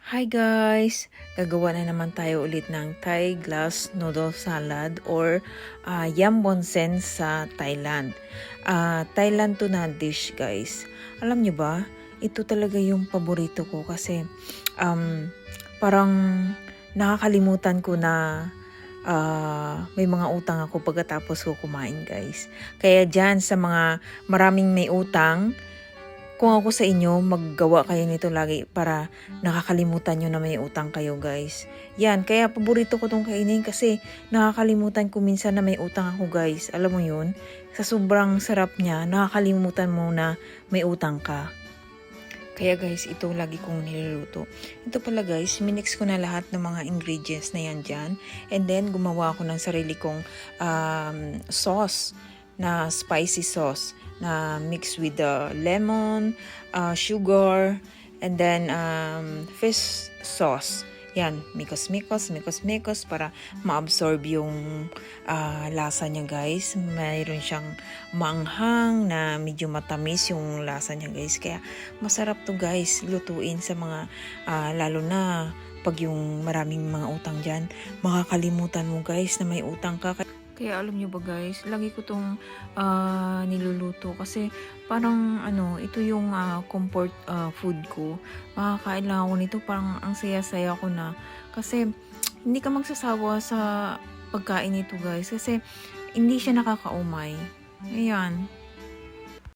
Hi guys! Gagawa na naman tayo ulit ng Thai glass noodle salad or yam bonsen sa Thailand. Thailand to na dish guys. Alam nyo ba, ito talaga yung paborito ko kasi parang nakakalimutan ko na may mga utang ako pagkatapos ko kumain guys. Kaya dyan sa mga maraming may utang, kung ako sa inyo, maggawa kayo nito lagi para nakakalimutan nyo na may utang kayo guys. Yan, kaya paborito ko tong kainin kasi nakakalimutan ko minsan na may utang ako guys. Alam mo yun, sa sobrang sarap niya, nakakalimutan mo na may utang ka. Kaya guys, ito lagi kong niluluto. Ito pala guys, minix ko na lahat ng mga ingredients na yan dyan. And then, gumawa ako ng sarili kong sauce na spicy sauce na mix with the lemon, sugar, and then fish sauce. Yan, mikos para ma-absorb yung lasa niya guys. Mayroon siyang maanghang na medyo matamis yung lasa niya guys. Kaya masarap to guys lutuin sa mga lalo na pag yung maraming mga utang dyan. Makakalimutan mo guys na may utang ka. Kaya alam nyo ba guys, lagi ko tong niluluto kasi parang ito yung comfort food ko. Makakain lang ako nito, parang ang saya-saya ko na. Kasi hindi ka magsasawa sa pagkain nito guys kasi hindi siya nakakaumay. Ayan.